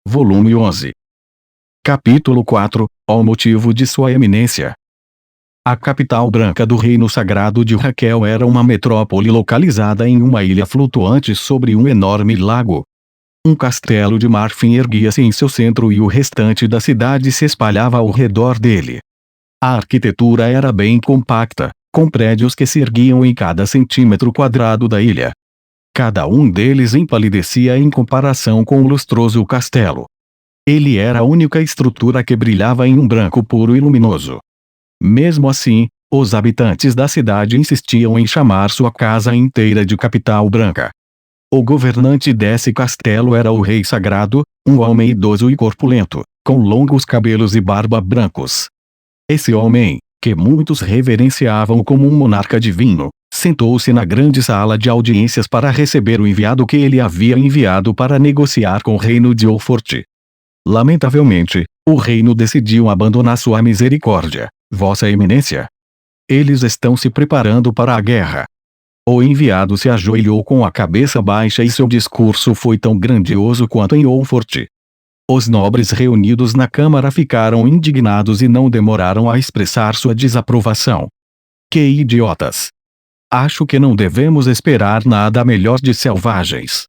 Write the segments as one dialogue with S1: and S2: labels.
S1: volume 11. Capítulo 4 – Ao motivo de sua eminência. A capital branca do Reino Sagrado de Raquel era uma metrópole localizada em uma ilha flutuante sobre um enorme lago. Um castelo de marfim erguia-se em seu centro e o restante da cidade se espalhava ao redor dele. A arquitetura era bem compacta, com prédios que se erguiam em cada centímetro quadrado da ilha. Cada um deles empalidecia em comparação com o lustroso castelo. Ele era a única estrutura que brilhava em um branco puro e luminoso. Mesmo assim, os habitantes da cidade insistiam em chamar sua casa inteira de capital branca. O governante desse castelo era o Rei Sagrado, um homem idoso e corpulento, com longos cabelos e barba brancos. Esse homem, que muitos reverenciavam como um monarca divino, sentou-se na grande sala de audiências para receber o enviado que ele havia enviado para negociar com o reino de Oforte. Lamentavelmente, o reino decidiu abandonar sua misericórdia, Vossa Eminência. Eles estão se preparando para a guerra. O enviado se ajoelhou com a cabeça baixa e seu discurso foi tão grandioso quanto em Oforte. Os nobres reunidos na Câmara ficaram indignados e não demoraram a expressar sua desaprovação. Que idiotas! Acho que não devemos esperar nada melhor de selvagens.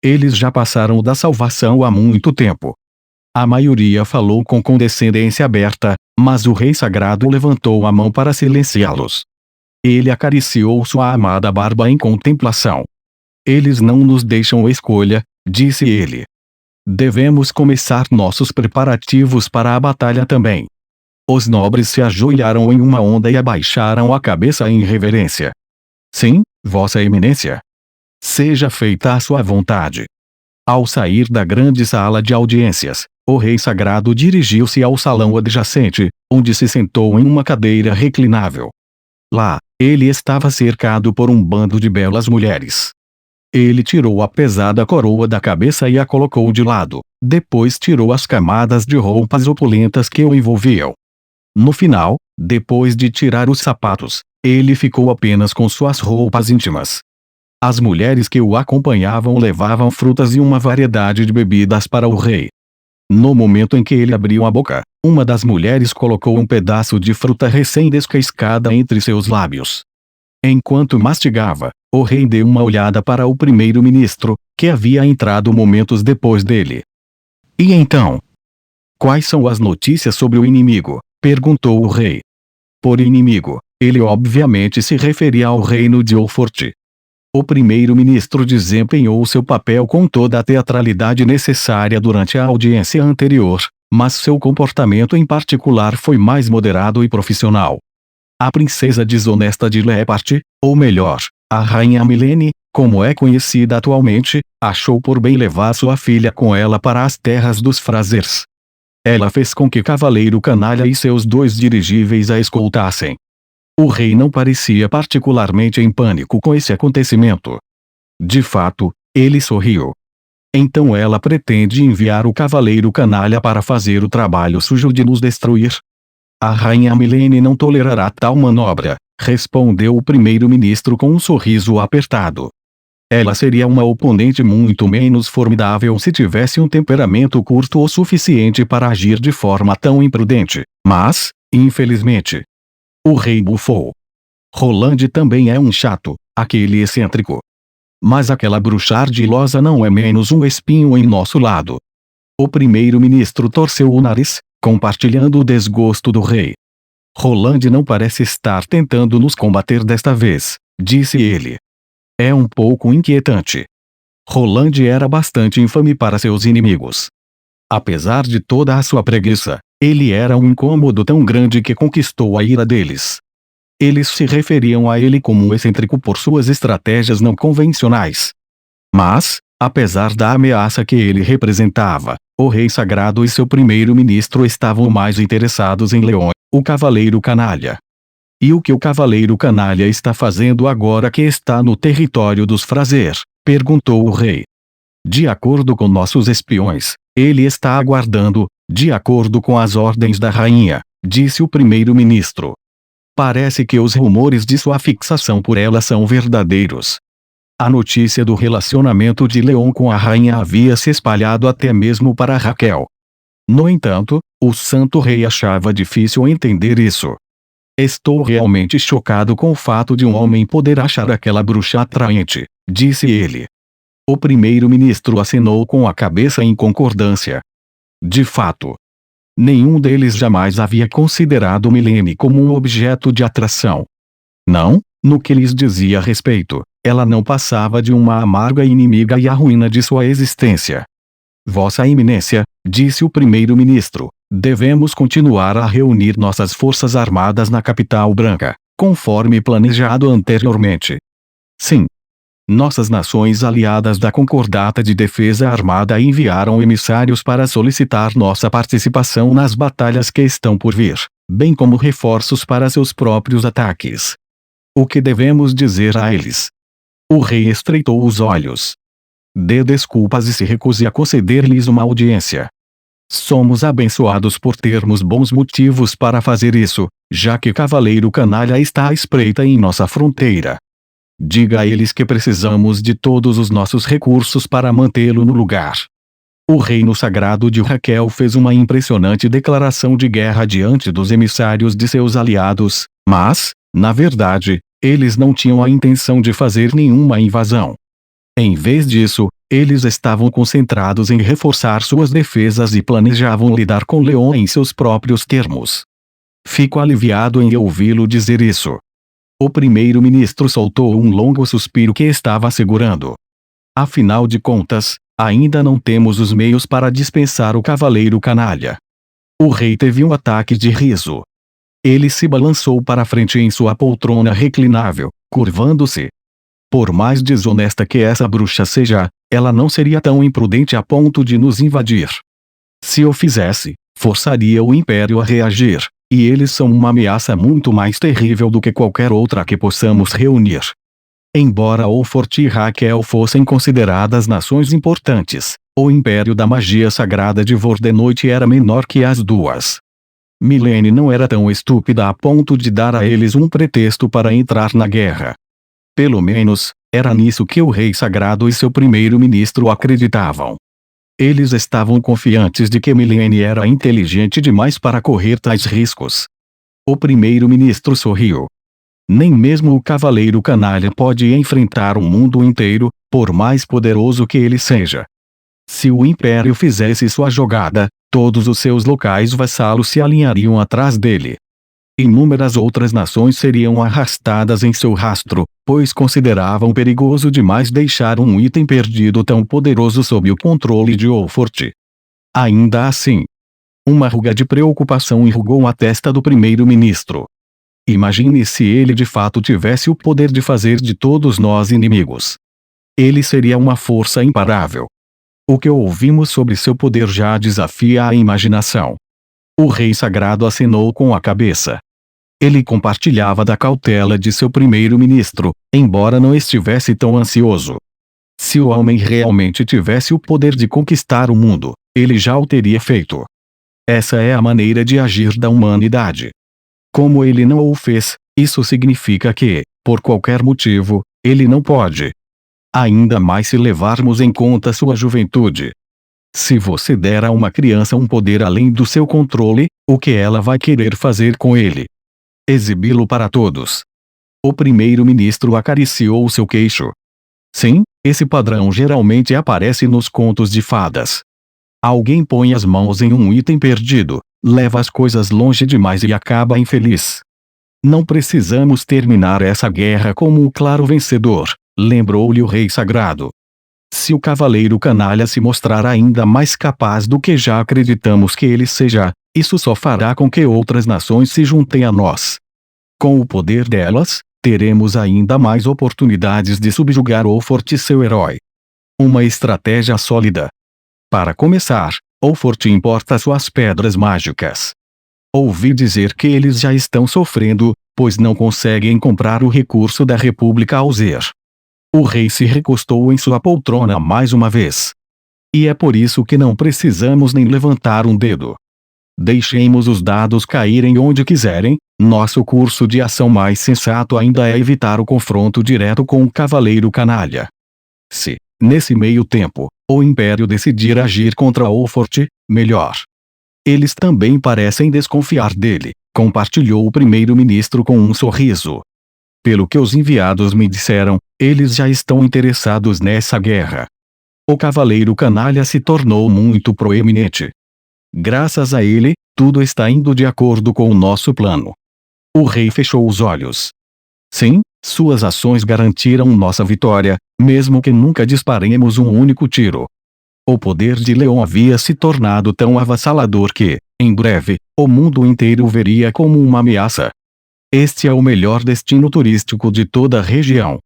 S1: Eles já passaram da salvação há muito tempo. A maioria falou com condescendência aberta, mas o Rei Sagrado levantou a mão para silenciá-los. Ele acariciou sua amada barba em contemplação. Eles não nos deixam escolha, disse ele. Devemos começar nossos preparativos para a batalha também. Os nobres se ajoelharam em uma onda e abaixaram a cabeça em reverência. Sim, Vossa Eminência. Seja feita a sua vontade. Ao sair da grande sala de audiências, o Rei Sagrado dirigiu-se ao salão adjacente, onde se sentou em uma cadeira reclinável. Lá, ele estava cercado por um bando de belas mulheres. Ele tirou a pesada coroa da cabeça e a colocou de lado, depois tirou as camadas de roupas opulentas que o envolviam. No final, depois de tirar os sapatos, ele ficou apenas com suas roupas íntimas. As mulheres que o acompanhavam levavam frutas e uma variedade de bebidas para o rei. No momento em que ele abriu a boca, uma das mulheres colocou um pedaço de fruta recém-descascada entre seus lábios. Enquanto mastigava, o rei deu uma olhada para o primeiro-ministro, que havia entrado momentos depois dele. E então? Quais são as notícias sobre o inimigo? Perguntou o rei. Por inimigo, ele obviamente se referia ao reino de Oforte. O primeiro-ministro desempenhou seu papel com toda a teatralidade necessária durante a audiência anterior, mas seu comportamento em particular foi mais moderado e profissional. A princesa desonesta de Leopard, ou melhor, a rainha Milene, como é conhecida atualmente, achou por bem levar sua filha com ela para as terras dos Frasers. Ela fez com que Cavaleiro Canalha e seus 2 dirigíveis a escoltassem. O rei não parecia particularmente em pânico com esse acontecimento. De fato, ele sorriu. Então ela pretende enviar o Cavaleiro Canalha para fazer o trabalho sujo de nos destruir? A rainha Milene não tolerará tal manobra, respondeu o primeiro-ministro com um sorriso apertado. Ela seria uma oponente muito menos formidável se tivesse um temperamento curto o suficiente para agir de forma tão imprudente, mas, infelizmente... O rei bufou. Roland também é um chato, aquele excêntrico. Mas aquela bruxa ardilosa não é menos um espinho em nosso lado. O primeiro-ministro torceu o nariz, compartilhando o desgosto do rei. Roland não parece estar tentando nos combater desta vez, disse ele. É um pouco inquietante. Roland era bastante infame para seus inimigos. Apesar de toda a sua preguiça, ele era um incômodo tão grande que conquistou a ira deles. Eles se referiam a ele como um excêntrico por suas estratégias não convencionais. Mas, apesar da ameaça que ele representava, o Rei Sagrado e seu primeiro-ministro estavam mais interessados em Leon, o Cavaleiro Canalha. E o que o Cavaleiro Canalha está fazendo agora que está no território dos Fraser? Perguntou o rei. De acordo com nossos espiões, ele está aguardando, de acordo com as ordens da rainha, disse o primeiro-ministro. Parece que os rumores de sua fixação por ela são verdadeiros. A notícia do relacionamento de Leon com a rainha havia se espalhado até mesmo para Raquel. No entanto, o santo rei achava difícil entender isso. Estou realmente chocado com o fato de um homem poder achar aquela bruxa atraente, disse ele. O primeiro-ministro acenou com a cabeça em concordância. De fato, nenhum deles jamais havia considerado Milene como um objeto de atração. Não, no que lhes dizia respeito, ela não passava de uma amarga inimiga e a ruína de sua existência. Vossa Eminência, disse o primeiro-ministro, devemos continuar a reunir nossas forças armadas na capital branca, conforme planejado anteriormente. Sim. Nossas nações aliadas da Concordata de Defesa Armada enviaram emissários para solicitar nossa participação nas batalhas que estão por vir, bem como reforços para seus próprios ataques. O que devemos dizer a eles? O rei estreitou os olhos. Dê desculpas e se recuse a conceder-lhes uma audiência. Somos abençoados por termos bons motivos para fazer isso, já que Cavaleiro Canalha está à espreita em nossa fronteira. Diga a eles que precisamos de todos os nossos recursos para mantê-lo no lugar. O reino sagrado de Raquel fez uma impressionante declaração de guerra diante dos emissários de seus aliados, mas, na verdade, eles não tinham a intenção de fazer nenhuma invasão. Em vez disso, eles estavam concentrados em reforçar suas defesas e planejavam lidar com Leon em seus próprios termos. Fico aliviado em ouvi-lo dizer isso. O primeiro-ministro soltou um longo suspiro que estava segurando. Afinal de contas, ainda não temos os meios para dispensar o Cavaleiro Canalha. O rei teve um ataque de riso. Ele se balançou para frente em sua poltrona reclinável, curvando-se. Por mais desonesta que essa bruxa seja, ela não seria tão imprudente a ponto de nos invadir. Se o fizesse, forçaria o Império a reagir, e eles são uma ameaça muito mais terrível do que qualquer outra que possamos reunir. Embora Olfort e Raquel fossem consideradas nações importantes, o Império da Magia Sagrada de Vordenoite era menor que as duas. Milene não era tão estúpida a ponto de dar a eles um pretexto para entrar na guerra. Pelo menos, era nisso que o Rei Sagrado e seu primeiro-ministro acreditavam. Eles estavam confiantes de que Milene era inteligente demais para correr tais riscos. O primeiro-ministro sorriu. Nem mesmo o Cavaleiro Canalha pode enfrentar o mundo inteiro, por mais poderoso que ele seja. Se o Império fizesse sua jogada, todos os seus locais vassalos se alinhariam atrás dele. Inúmeras outras nações seriam arrastadas em seu rastro, pois consideravam perigoso demais deixar um item perdido tão poderoso sob o controle de Olfort. Ainda assim, uma ruga de preocupação enrugou a testa do primeiro-ministro. Imagine se ele de fato tivesse o poder de fazer de todos nós inimigos. Ele seria uma força imparável. O que ouvimos sobre seu poder já desafia a imaginação. O Rei Sagrado acenou com a cabeça. Ele compartilhava da cautela de seu primeiro-ministro, embora não estivesse tão ansioso. Se o homem realmente tivesse o poder de conquistar o mundo, ele já o teria feito. Essa é a maneira de agir da humanidade. Como ele não o fez, isso significa que, por qualquer motivo, ele não pode. Ainda mais se levarmos em conta sua juventude. Se você der a uma criança um poder além do seu controle, o que ela vai querer fazer com ele? Exibi-lo para todos. O primeiro-ministro acariciou seu queixo. Sim, esse padrão geralmente aparece nos contos de fadas. Alguém põe as mãos em um item perdido, leva as coisas longe demais e acaba infeliz. Não precisamos terminar essa guerra como o claro vencedor, lembrou-lhe o Rei Sagrado. Se o Cavaleiro Canalha se mostrar ainda mais capaz do que já acreditamos que ele seja, isso só fará com que outras nações se juntem a nós. Com o poder delas, teremos ainda mais oportunidades de subjugar Olfort e seu herói. Uma estratégia sólida. Para começar, Olfort importa suas pedras mágicas. Ouvi dizer que eles já estão sofrendo, pois não conseguem comprar o recurso da República Alzer. O rei se recostou em sua poltrona mais uma vez. E é por isso que não precisamos nem levantar um dedo. Deixemos os dados caírem onde quiserem, Nosso curso de ação mais sensato ainda é evitar o confronto direto com o cavaleiro canalha. Se, nesse meio tempo, o Império decidir agir contra Olfort, melhor. Eles também parecem desconfiar dele, compartilhou o primeiro-ministro com um sorriso. Pelo que os enviados me disseram, eles já estão interessados nessa guerra. O cavaleiro canalha se tornou muito proeminente. Graças a ele, tudo está indo de acordo com o nosso plano. O rei fechou os olhos. Sim, suas ações garantiram nossa vitória, mesmo que nunca disparemos um único tiro. O poder de Leon havia se tornado tão avassalador que, em breve, o mundo inteiro o veria como uma ameaça. Este é o melhor destino turístico de toda a região.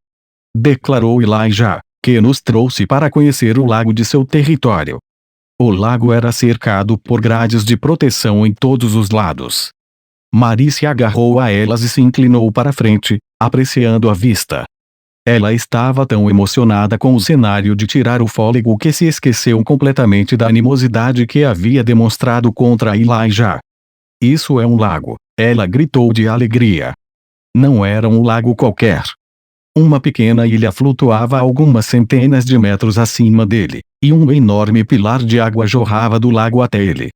S1: Declarou Elijah, que nos trouxe para conhecer o lago de seu território. O lago era cercado por grades de proteção em todos os lados. Marie se agarrou a elas e se inclinou para frente, apreciando a vista. Ela estava tão emocionada com o cenário de tirar o fôlego que se esqueceu completamente da animosidade que havia demonstrado contra Elijah. Isso é um lago, ela gritou de alegria. Não era um lago qualquer. Uma pequena ilha flutuava a algumas centenas de metros acima dele, e um enorme pilar de água jorrava do lago até ele.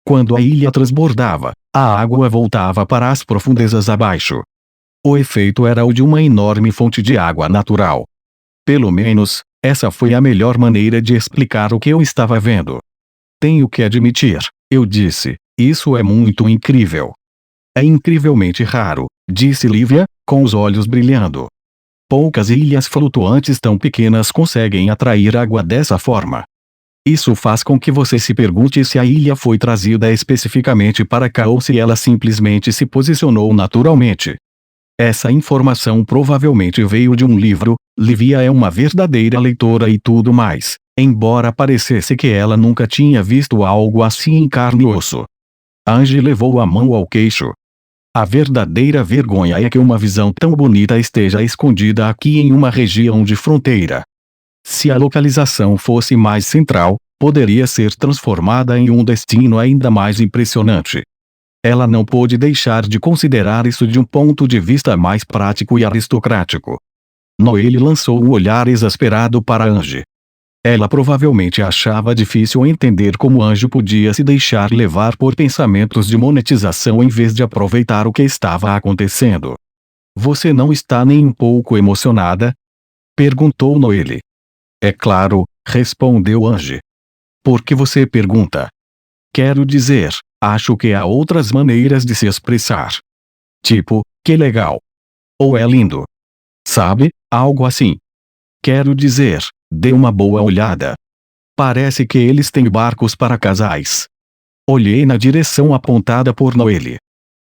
S1: Quando a ilha transbordava, a água voltava para as profundezas abaixo. O efeito era o de uma enorme fonte de água natural. Pelo menos, essa foi a melhor maneira de explicar o que eu estava vendo. Tenho que admitir, eu disse, isso é muito incrível. É incrivelmente raro, disse Lívia, com os olhos brilhando. Poucas ilhas flutuantes tão pequenas conseguem atrair água dessa forma. Isso faz com que você se pergunte se a ilha foi trazida especificamente para cá ou se ela simplesmente se posicionou naturalmente. Essa informação provavelmente veio de um livro. Lívia é uma verdadeira leitora e tudo mais, embora parecesse que ela nunca tinha visto algo assim em carne e osso. Angie levou a mão ao queixo. A verdadeira vergonha é que uma visão tão bonita esteja escondida aqui em uma região de fronteira. Se a localização fosse mais central, poderia ser transformada em um destino ainda mais impressionante. Ela não pôde deixar de considerar isso de um ponto de vista mais prático e aristocrático. Noelle lançou um olhar exasperado para Angie. Ela provavelmente achava difícil entender como Angie podia se deixar levar por pensamentos de monetização em vez de aproveitar o que estava acontecendo. Você não está nem um pouco emocionada? Perguntou Noelle. É claro, respondeu Angie. Por que você pergunta? Quero dizer, acho que há outras maneiras de se expressar. Tipo, que legal. Ou é lindo. Sabe, algo assim. Quero dizer, dê uma boa olhada. Parece que eles têm barcos para casais. Olhei na direção apontada por Noelle.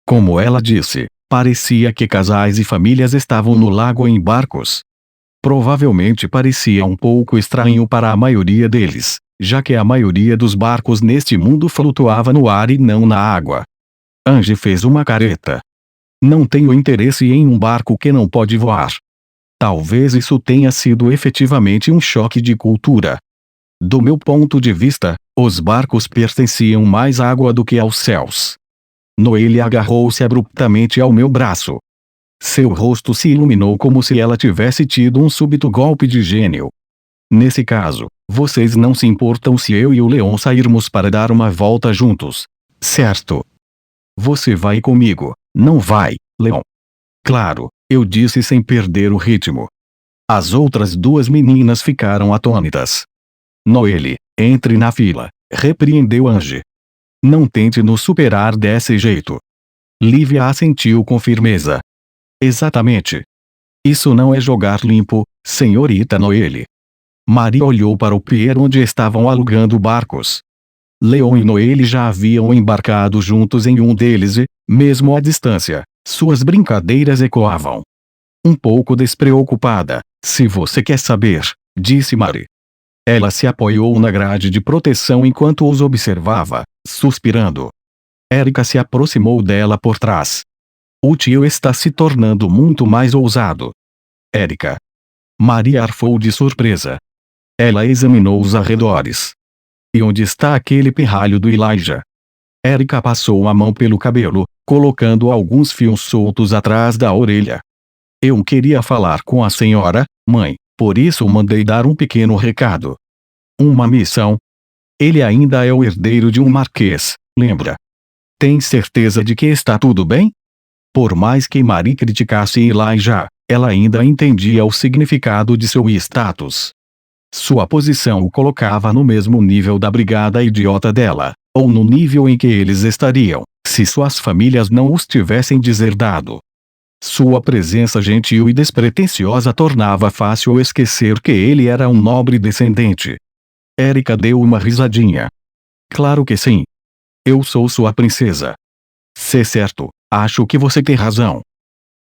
S1: Como ela disse, parecia que casais e famílias estavam no lago em barcos. Provavelmente parecia um pouco estranho para a maioria deles, já que a maioria dos barcos neste mundo flutuava no ar e não na água. Angie fez uma careta. Não tenho interesse em um barco que não pode voar. Talvez isso tenha sido efetivamente um choque de cultura. Do meu ponto de vista, os barcos pertenciam mais à água do que aos céus. Noelle agarrou-se abruptamente ao meu braço. Seu rosto se iluminou como se ela tivesse tido um súbito golpe de gênio. Nesse caso, vocês não se importam se eu e o Leon sairmos para dar uma volta juntos, certo? Você vai comigo, não vai, Leon? Claro, eu disse sem perder o ritmo. As outras duas meninas ficaram atônitas. Noelle, entre na fila, repreendeu Angie. Não tente nos superar desse jeito. Lívia assentiu com firmeza. Exatamente. Isso não é jogar limpo, senhorita Noelle. Marie olhou para o pier onde estavam alugando barcos. Leon e Noelle já haviam embarcado juntos em um deles e, mesmo à distância, suas brincadeiras ecoavam. Um pouco despreocupada, se você quer saber, disse Marie. Ela se apoiou na grade de proteção enquanto os observava, suspirando. Erica se aproximou dela por trás. O tio está se tornando muito mais ousado. Erica. Marie arfou de surpresa. Ela examinou os arredores. E onde está aquele pirralho do Elijah? Erica passou a mão pelo cabelo, colocando alguns fios soltos atrás da orelha. Eu queria falar com a senhora, mãe, por isso mandei dar um pequeno recado. Uma missão? Ele ainda é o herdeiro de um marquês, lembra? Tem certeza de que está tudo bem? Por mais que Marie criticasse Elijah, ela ainda entendia o significado de seu status. Sua posição o colocava no mesmo nível da brigada idiota dela, ou no nível em que eles estariam, se suas famílias não os tivessem deserdado. Sua presença gentil e despretensiosa tornava fácil esquecer que ele era um nobre descendente. Erika deu uma risadinha. Claro que sim. Eu sou sua princesa. Se certo, acho que você tem razão.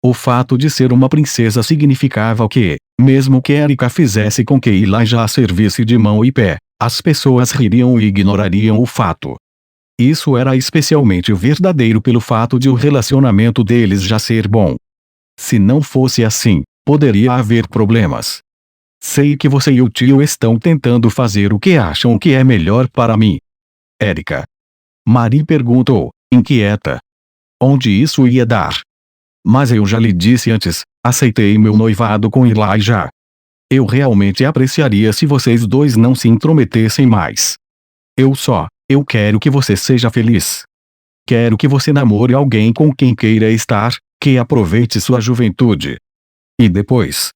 S1: O fato de ser uma princesa significava que, mesmo que Erika fizesse com que Elijah a servisse de mão e pé, as pessoas ririam e ignorariam o fato. Isso era especialmente verdadeiro pelo fato de o relacionamento deles já ser bom. Se não fosse assim, poderia haver problemas. Sei que você e o tio estão tentando fazer o que acham que é melhor para mim. Erika. Marie perguntou, inquieta. Onde isso ia dar? Mas eu já lhe disse antes, aceitei meu noivado com Elijah. Eu realmente apreciaria se vocês dois não se intrometessem mais. Eu quero que você seja feliz. Quero que você namore alguém com quem queira estar, que aproveite sua juventude. E depois?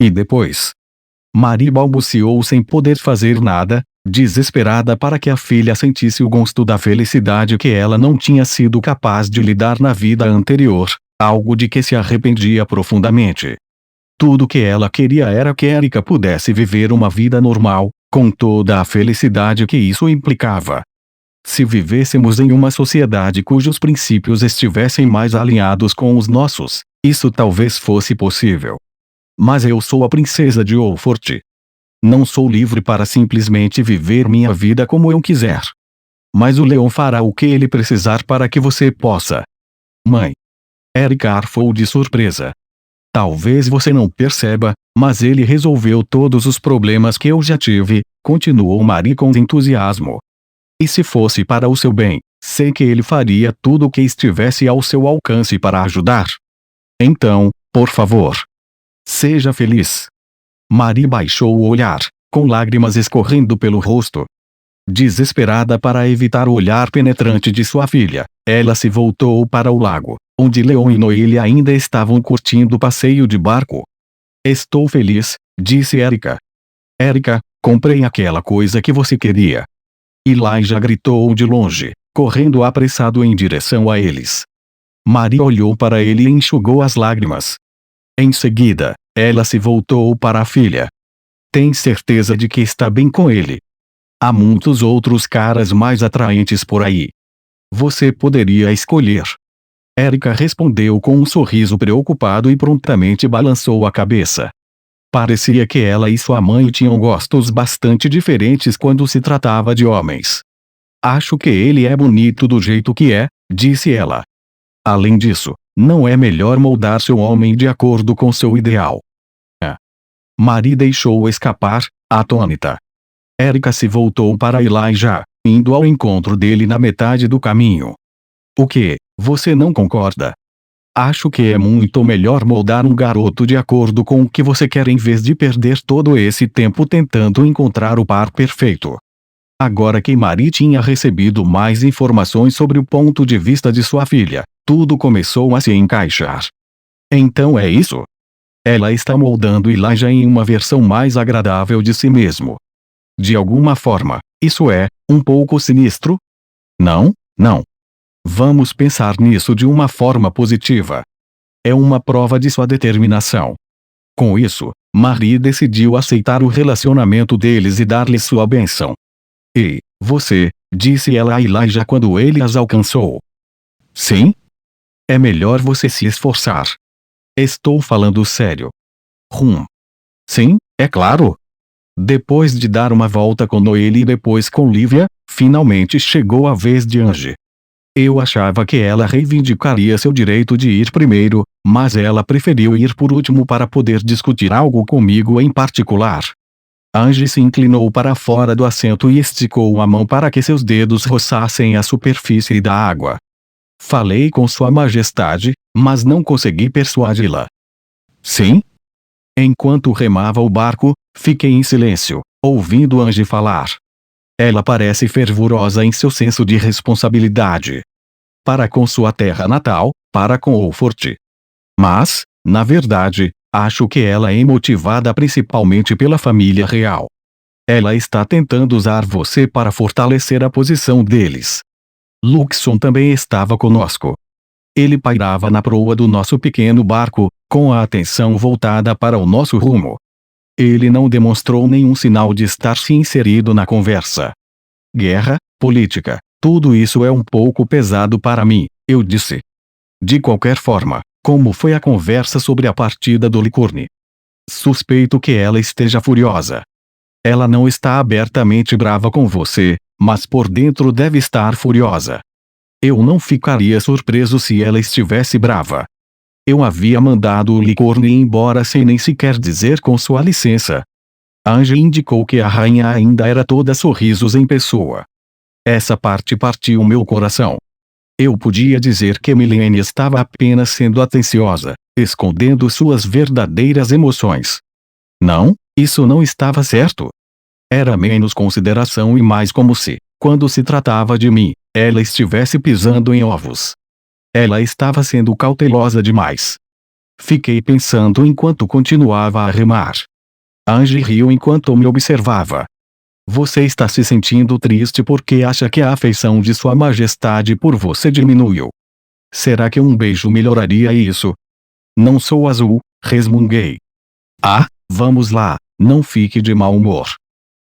S1: E depois? Marie balbuciou sem poder fazer nada, desesperada para que a filha sentisse o gosto da felicidade que ela não tinha sido capaz de lhe dar na vida anterior, algo de que se arrependia profundamente. Tudo que ela queria era que Erika pudesse viver uma vida normal, com toda a felicidade que isso implicava. Se vivêssemos em uma sociedade cujos princípios estivessem mais alinhados com os nossos, isso talvez fosse possível. Mas eu sou a princesa de Wolfort. Não sou livre para simplesmente viver minha vida como eu quiser. Mas o leão fará o que ele precisar para que você possa. Mãe. Erika arfou de surpresa. Talvez você não perceba, mas ele resolveu todos os problemas que eu já tive, continuou Marie com entusiasmo. E se fosse para o seu bem, sei que ele faria tudo o que estivesse ao seu alcance para ajudar. Então, por favor, seja feliz. Marie baixou o olhar, com lágrimas escorrendo pelo rosto. Desesperada para evitar o olhar penetrante de sua filha, ela se voltou para o lago, onde Leon e Noelle ainda estavam curtindo o passeio de barco. Estou feliz, disse Erika. Erika, comprei aquela coisa que você queria. Elijah gritou de longe, correndo apressado em direção a eles. Marie olhou para ele e enxugou as lágrimas. Em seguida, ela se voltou para a filha. Tem certeza de que está bem com ele? Há muitos outros caras mais atraentes por aí. Você poderia escolher. Erika respondeu com um sorriso preocupado e prontamente balançou a cabeça. Parecia que ela e sua mãe tinham gostos bastante diferentes quando se tratava de homens. Acho que ele é bonito do jeito que é, disse ela. Além disso, não é melhor moldar seu homem de acordo com seu ideal. Marie deixou escapar, atônita. Erika se voltou para Elijah, indo ao encontro dele na metade do caminho. O que, você não concorda? Acho que é muito melhor moldar um garoto de acordo com o que você quer em vez de perder todo esse tempo tentando encontrar o par perfeito. Agora que Marie tinha recebido mais informações sobre o ponto de vista de sua filha, tudo começou a se encaixar. Então é isso? Ela está moldando Elijah em uma versão mais agradável de si mesmo. De alguma forma, isso é, um pouco sinistro? Não, não. Vamos pensar nisso de uma forma positiva. É uma prova de sua determinação. Com isso, Marie decidiu aceitar o relacionamento deles e dar-lhe sua bênção. E, você, disse ela a Elijah quando ele as alcançou. Sim? É melhor você se esforçar. Estou falando sério. Sim, é claro. Depois de dar uma volta com Noelle e depois com Livia, finalmente chegou a vez de Ange. Eu achava que ela reivindicaria seu direito de ir primeiro, mas ela preferiu ir por último para poder discutir algo comigo em particular. Ange se inclinou para fora do assento e esticou a mão para que seus dedos roçassem a superfície da água. Falei com Sua Majestade, mas não consegui persuadi-la. Sim? Enquanto remava o barco, fiquei em silêncio, ouvindo Angie falar. Ela parece fervorosa em seu senso de responsabilidade. Para com sua terra natal, para com Wolford. Mas, na verdade, acho que ela é motivada principalmente pela família real. Ela está tentando usar você para fortalecer a posição deles. Luxon também estava conosco. Ele pairava na proa do nosso pequeno barco, com a atenção voltada para o nosso rumo. Ele não demonstrou nenhum sinal de estar se inserido na conversa. Guerra, política, tudo isso é um pouco pesado para mim, eu disse. De qualquer forma, como foi a conversa sobre a partida do Licorne? Suspeito que ela esteja furiosa. Ela não está abertamente brava com você, mas por dentro deve estar furiosa. Eu não ficaria surpreso se ela estivesse brava. Eu havia mandado o Licorne embora sem nem sequer dizer com sua licença. Angie indicou que a rainha ainda era toda sorrisos em pessoa. Essa parte partiu meu coração. Eu podia dizer que Milene estava apenas sendo atenciosa, escondendo suas verdadeiras emoções. Não, isso não estava certo. Era menos consideração e mais como se, quando se tratava de mim, ela estivesse pisando em ovos. Ela estava sendo cautelosa demais. Fiquei pensando enquanto continuava a remar. Angie riu enquanto me observava. Você está se sentindo triste porque acha que a afeição de Sua Majestade por você diminuiu. Será que um beijo melhoraria isso? Não sou azul, resmunguei. Ah, vamos lá, não fique de mau humor.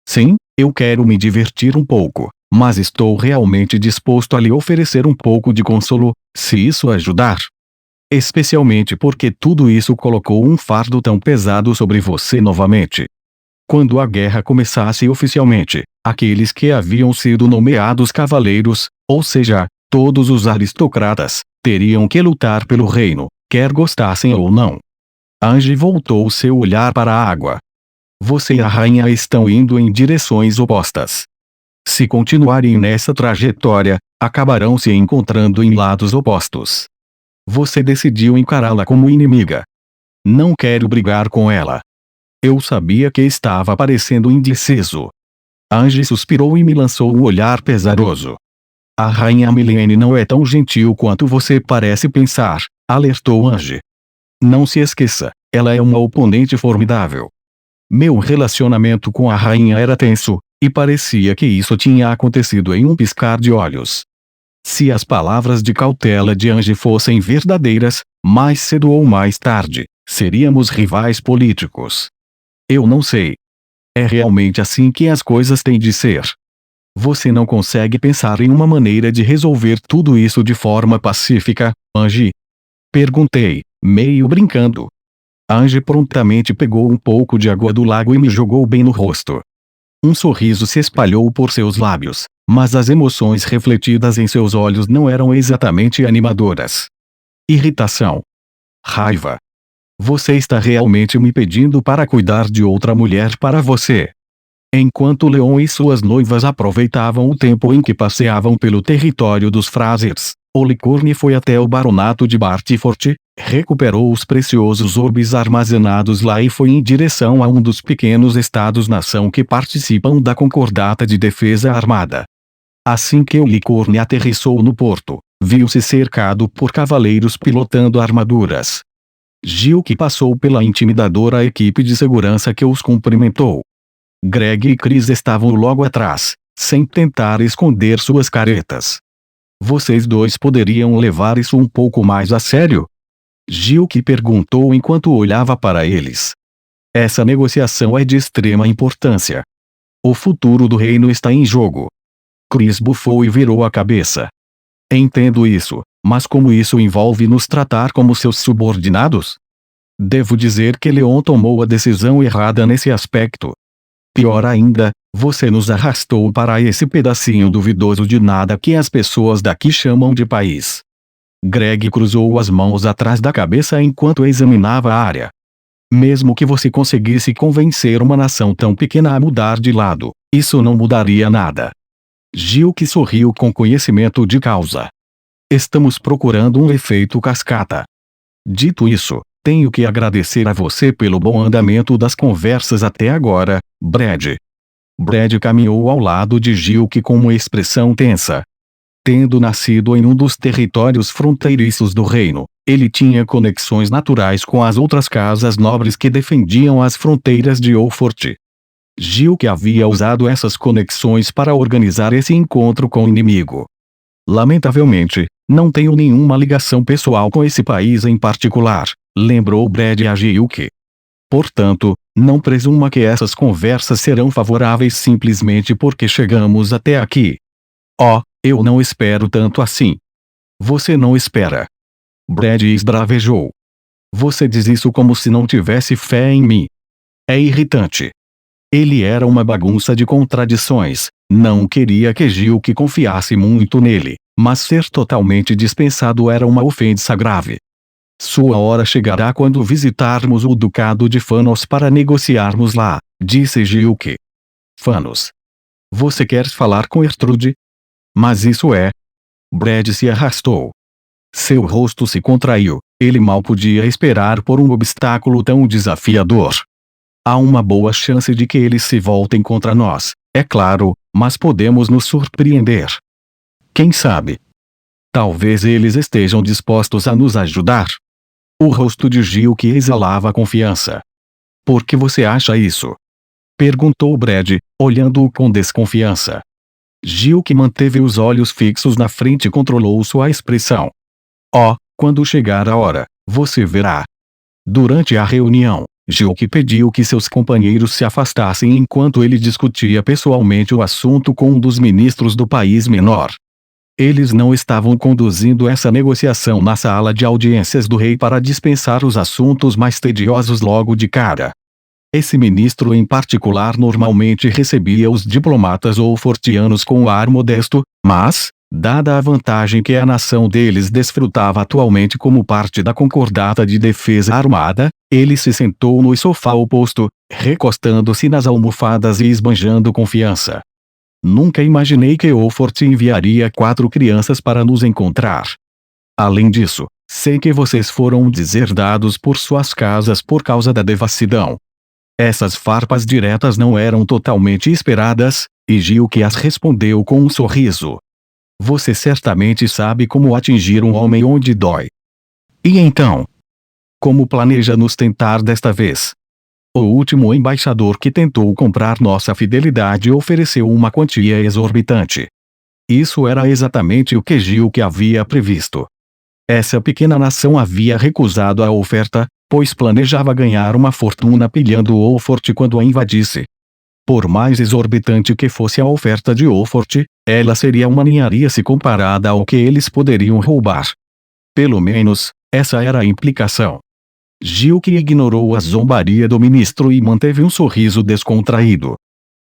S1: Sim, eu quero me divertir um pouco, mas estou realmente disposto a lhe oferecer um pouco de consolo, se isso ajudar. Especialmente porque tudo isso colocou um fardo tão pesado sobre você novamente. Quando a guerra começasse oficialmente, aqueles que haviam sido nomeados cavaleiros, ou seja, todos os aristocratas, teriam que lutar pelo reino, quer gostassem ou não. Angie voltou seu olhar para a água. Você e a rainha estão indo em direções opostas. Se continuarem nessa trajetória, acabarão se encontrando em lados opostos. Você decidiu encará-la como inimiga. Não quero brigar com ela. Eu sabia que estava parecendo indeciso. Angie suspirou e me lançou um olhar pesaroso. A rainha Milene não é tão gentil quanto você parece pensar, alertou Angie. Não se esqueça, ela é uma oponente formidável. Meu relacionamento com a rainha era tenso, e parecia que isso tinha acontecido em um piscar de olhos. Se as palavras de cautela de Angie fossem verdadeiras, mais cedo ou mais tarde, seríamos rivais políticos. Eu não sei. É realmente assim que as coisas têm de ser. Você não consegue pensar em uma maneira de resolver tudo isso de forma pacífica, Angie? Perguntei, meio brincando. Angie prontamente pegou um pouco de água do lago e me jogou bem no rosto. Um sorriso se espalhou por seus lábios, mas as emoções refletidas em seus olhos não eram exatamente animadoras. Irritação. Raiva. Você está realmente me pedindo para cuidar de outra mulher para você. Enquanto Leon e suas noivas aproveitavam o tempo em que passeavam pelo território dos Frasers, o Licorne foi até o baronato de Bartyford, recuperou os preciosos orbes armazenados lá e foi em direção a um dos pequenos estados-nação que participam da Concordata de Defesa Armada. Assim que o Licorne aterrissou no porto, viu-se cercado por cavaleiros pilotando armaduras. Gilk passou pela intimidadora equipe de segurança que os cumprimentou. Greg e Chris estavam logo atrás, sem tentar esconder suas caretas. Vocês dois poderiam levar isso um pouco mais a sério? Gilk perguntou enquanto olhava para eles. Essa negociação é de extrema importância. O futuro do reino está em jogo. Chris bufou e virou a cabeça. Entendo isso, mas como isso envolve nos tratar como seus subordinados? Devo dizer que Leon tomou a decisão errada nesse aspecto. Pior ainda, você nos arrastou para esse pedacinho duvidoso de nada que as pessoas daqui chamam de país. Greg cruzou as mãos atrás da cabeça enquanto examinava a área. Mesmo que você conseguisse convencer uma nação tão pequena a mudar de lado, isso não mudaria nada. Gilk sorriu com conhecimento de causa. Estamos procurando um efeito cascata. Dito isso, tenho que agradecer a você pelo bom andamento das conversas até agora, Brad. Brad caminhou ao lado de Gilk com uma expressão tensa. Tendo nascido em um dos territórios fronteiriços do reino, ele tinha conexões naturais com as outras casas nobres que defendiam as fronteiras de Oldfort. Gilk havia usado essas conexões para organizar esse encontro com o inimigo. Lamentavelmente, não tenho nenhuma ligação pessoal com esse país em particular, lembrou Brad a Gilk. Portanto, não presuma que essas conversas serão favoráveis simplesmente porque chegamos até aqui. Oh, eu não espero tanto assim. Você não espera. Brad esbravejou. Você diz isso como se não tivesse fé em mim. É irritante. Ele era uma bagunça de contradições. Não queria que Gilk confiasse muito nele, mas ser totalmente dispensado era uma ofensa grave. Sua hora chegará quando visitarmos o Ducado de Fanos para negociarmos lá, disse Gilk. Fanos. Você quer falar com Ertrude? Mas isso é. Brad se arrastou. Seu rosto se contraiu. Ele mal podia esperar por um obstáculo tão desafiador. Há uma boa chance de que eles se voltem contra nós, é claro, mas podemos nos surpreender. Quem sabe? Talvez eles estejam dispostos a nos ajudar. O rosto de Gilk exalava confiança. Por que você acha isso? Perguntou Brad, olhando-o com desconfiança. Gilk manteve os olhos fixos na frente e controlou sua expressão. Oh, quando chegar a hora, você verá. Durante a reunião, Gilk pediu que seus companheiros se afastassem enquanto ele discutia pessoalmente o assunto com um dos ministros do país menor. Eles não estavam conduzindo essa negociação na sala de audiências do rei para dispensar os assuntos mais tediosos logo de cara. Esse ministro em particular normalmente recebia os diplomatas oldfortianos com ar modesto, mas, dada a vantagem que a nação deles desfrutava atualmente como parte da concordata de defesa armada, ele se sentou no sofá oposto, recostando-se nas almofadas e esbanjando confiança. Nunca imaginei que Oldfort enviaria 4 crianças para nos encontrar. Além disso, sei que vocês foram deserdados por suas casas por causa da devassidão. Essas farpas diretas não eram totalmente esperadas, e Gilk as respondeu com um sorriso. Você certamente sabe como atingir um homem onde dói. E então? Como planeja nos tentar desta vez? O último embaixador que tentou comprar nossa fidelidade ofereceu uma quantia exorbitante. Isso era exatamente o que Gilk havia previsto. Essa pequena nação havia recusado a oferta, pois planejava ganhar uma fortuna pilhando Oldfort quando a invadisse. Por mais exorbitante que fosse a oferta de Oldfort, ela seria uma ninharia se comparada ao que eles poderiam roubar. Pelo menos, essa era a implicação. Gilk ignorou a zombaria do ministro e manteve um sorriso descontraído.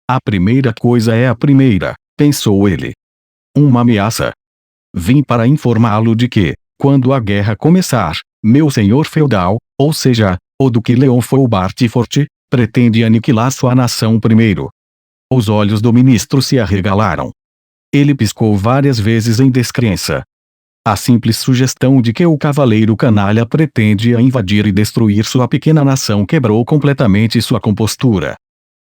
S1: A primeira coisa é a primeira, pensou ele. Uma ameaça. Vim para informá-lo de que, quando a guerra começar, meu senhor feudal, ou seja, o Duque Leonfold Bartyford, pretende aniquilar sua nação primeiro. Os olhos do ministro se arregalaram. Ele piscou várias vezes em descrença. A simples sugestão de que o cavaleiro canalha pretende invadir e destruir sua pequena nação quebrou completamente sua compostura.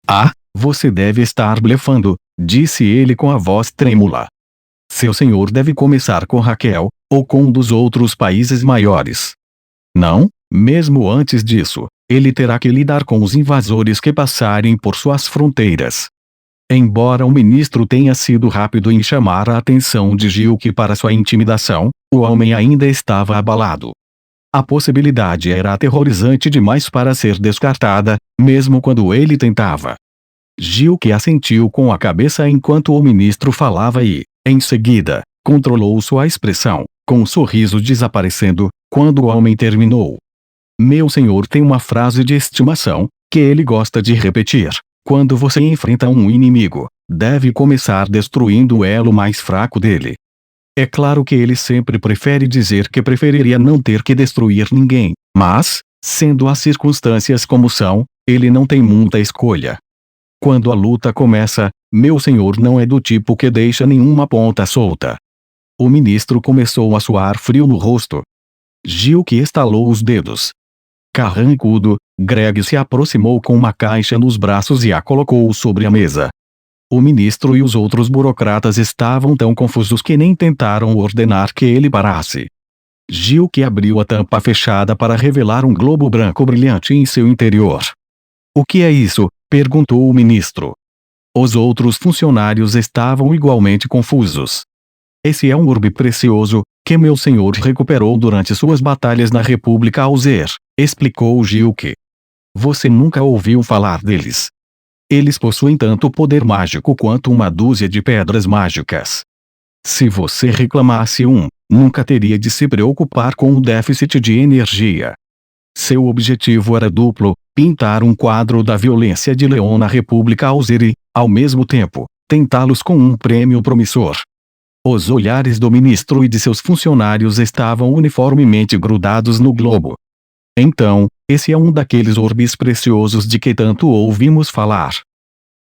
S1: Ah, você deve estar blefando, disse ele com a voz trêmula. Seu senhor deve começar com Raquel, ou com um dos outros países maiores. Não, mesmo antes disso, ele terá que lidar com os invasores que passarem por suas fronteiras. Embora o ministro tenha sido rápido em chamar a atenção de Gilk para sua intimidação, o homem ainda estava abalado. A possibilidade era aterrorizante demais para ser descartada, mesmo quando ele tentava. Gilk assentiu com a cabeça enquanto o ministro falava e, em seguida, controlou sua expressão, com um sorriso desaparecendo, quando o homem terminou. Meu senhor tem uma frase de estimação, que ele gosta de repetir. Quando você enfrenta um inimigo, deve começar destruindo o elo mais fraco dele. É claro que ele sempre prefere dizer que preferiria não ter que destruir ninguém, mas, sendo as circunstâncias como são, ele não tem muita escolha. Quando a luta começa, meu senhor não é do tipo que deixa nenhuma ponta solta. O ministro começou a suar frio no rosto. Gilk estalou os dedos. Carrancudo, Greg se aproximou com uma caixa nos braços e a colocou sobre a mesa. O ministro e os outros burocratas estavam tão confusos que nem tentaram ordenar que ele parasse. Gilk abriu a tampa fechada para revelar um globo branco brilhante em seu interior. "O que é isso?" perguntou o ministro. Os outros funcionários estavam igualmente confusos. "Esse é um orbe precioso, que meu senhor recuperou durante suas batalhas na República Alzer", explicou Gilk. "Você nunca ouviu falar deles. Eles possuem tanto poder mágico quanto uma dúzia de pedras mágicas. Se você reclamasse nunca teria de se preocupar com o déficit de energia." Seu objetivo era duplo: pintar um quadro da violência de Leon na República Alzer e, ao mesmo tempo, tentá-los com um prêmio promissor. Os olhares do ministro e de seus funcionários estavam uniformemente grudados no globo. "Então, esse é um daqueles orbes preciosos de que tanto ouvimos falar.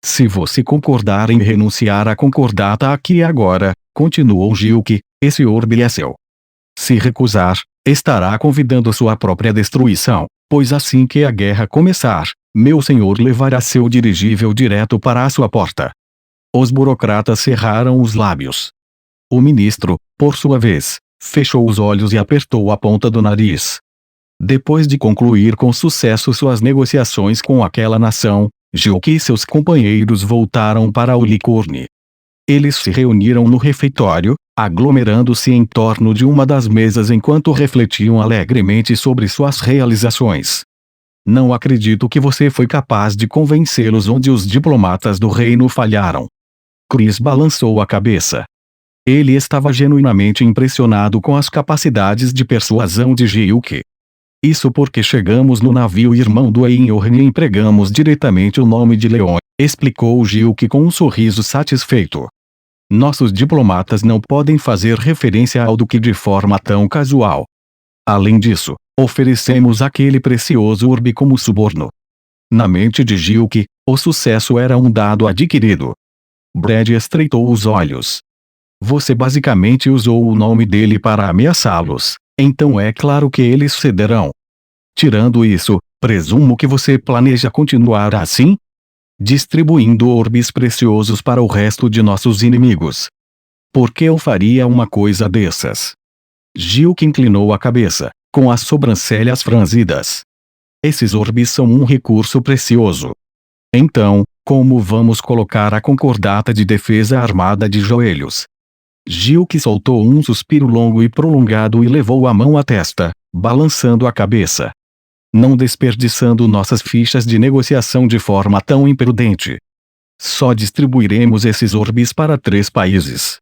S1: Se você concordar em renunciar à concordata aqui e agora", continuou Gilk, "esse orbe é seu. Se recusar, estará convidando sua própria destruição, pois assim que a guerra começar, meu senhor levará seu dirigível direto para a sua porta." Os burocratas cerraram os lábios. O ministro, por sua vez, fechou os olhos e apertou a ponta do nariz. Depois de concluir com sucesso suas negociações com aquela nação, Gilk e seus companheiros voltaram para o Licorne. Eles se reuniram no refeitório, aglomerando-se em torno de uma das mesas enquanto refletiam alegremente sobre suas realizações. "Não acredito que você foi capaz de convencê-los onde os diplomatas do reino falharam." Chris balançou a cabeça. Ele estava genuinamente impressionado com as capacidades de persuasão de Gilk. "Isso porque chegamos no navio irmão do Einhorn e empregamos diretamente o nome de Leon", explicou Gilk com um sorriso satisfeito. "Nossos diplomatas não podem fazer referência ao duque de forma tão casual. Além disso, oferecemos aquele precioso orbe como suborno." Na mente de Gilk, o sucesso era um dado adquirido. Brad estreitou os olhos. "Você basicamente usou o nome dele para ameaçá-los, então é claro que eles cederão. Tirando isso, presumo que você planeja continuar assim? Distribuindo orbes preciosos para o resto de nossos inimigos. Por que eu faria uma coisa dessas?" Gilk inclinou a cabeça, com as sobrancelhas franzidas. "Esses orbes são um recurso precioso. Então, como vamos colocar a concordata de defesa armada de joelhos?" Gilk soltou um suspiro longo e prolongado e levou a mão à testa, balançando a cabeça. "Não desperdiçando nossas fichas de negociação de forma tão imprudente. Só distribuiremos esses orbes para 3 países.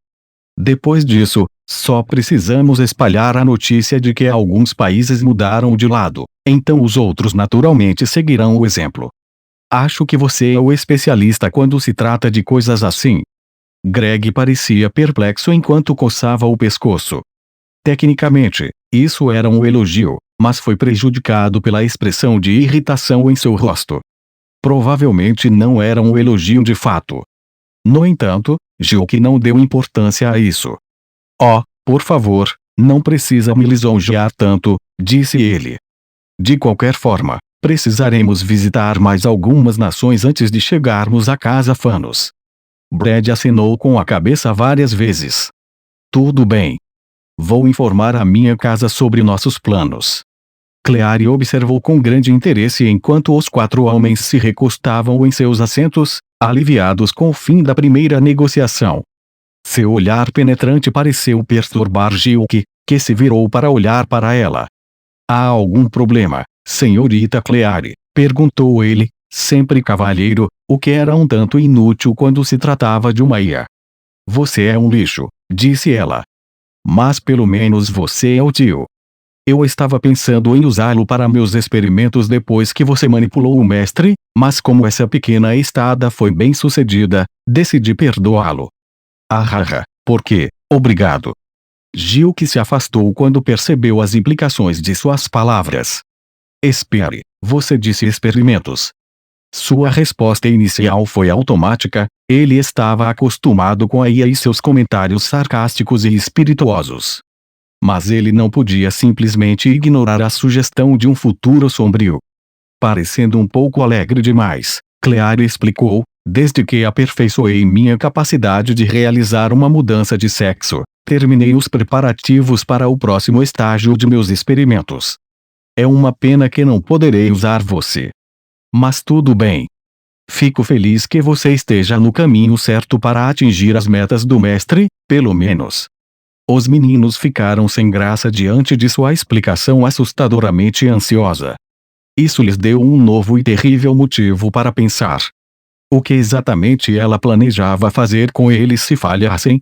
S1: Depois disso, só precisamos espalhar a notícia de que alguns países mudaram de lado, então os outros naturalmente seguirão o exemplo. Acho que você é o especialista quando se trata de coisas assim." Greg parecia perplexo enquanto coçava o pescoço. Tecnicamente, isso era um elogio, mas foi prejudicado pela expressão de irritação em seu rosto. Provavelmente não era um elogio de fato. No entanto, Gilk não deu importância a isso. "Oh, por favor, não precisa me lisonjear tanto", disse ele. "De qualquer forma, precisaremos visitar mais algumas nações antes de chegarmos a Casa Fanos." Brad acenou com a cabeça várias vezes. "Tudo bem. Vou informar a minha casa sobre nossos planos." Cleary observou com grande interesse enquanto os 4 homens se recostavam em seus assentos, aliviados com o fim da primeira negociação. Seu olhar penetrante pareceu perturbar Gilk, que se virou para olhar para ela. "Há algum problema, senhorita Cleary?" perguntou ele, sempre cavalheiro, o que era um tanto inútil quando se tratava de uma IA. "Você é um lixo", disse ela. "Mas pelo menos você é o tio. Eu estava pensando em usá-lo para meus experimentos depois que você manipulou o mestre, mas como essa pequena estada foi bem sucedida, decidi perdoá-lo." "Ahaha, por quê? Obrigado." Gilk se afastou quando percebeu as implicações de suas palavras. "Espere, você disse experimentos." Sua resposta inicial foi automática, Ele estava acostumado com a IA e seus comentários sarcásticos e espirituosos. Mas ele não podia simplesmente ignorar a sugestão de um futuro sombrio. Parecendo um pouco alegre demais, Claire explicou: desde que aperfeiçoei minha capacidade de realizar uma mudança de sexo, terminei os preparativos para o próximo estágio de meus experimentos. É uma pena que não poderei usar você. Mas tudo bem. Fico feliz que você esteja no caminho certo para atingir as metas do mestre, pelo menos. Os meninos ficaram sem graça diante de sua explicação assustadoramente ansiosa. Isso lhes deu um novo e terrível motivo para pensar. O que exatamente ela planejava fazer com eles se falhassem?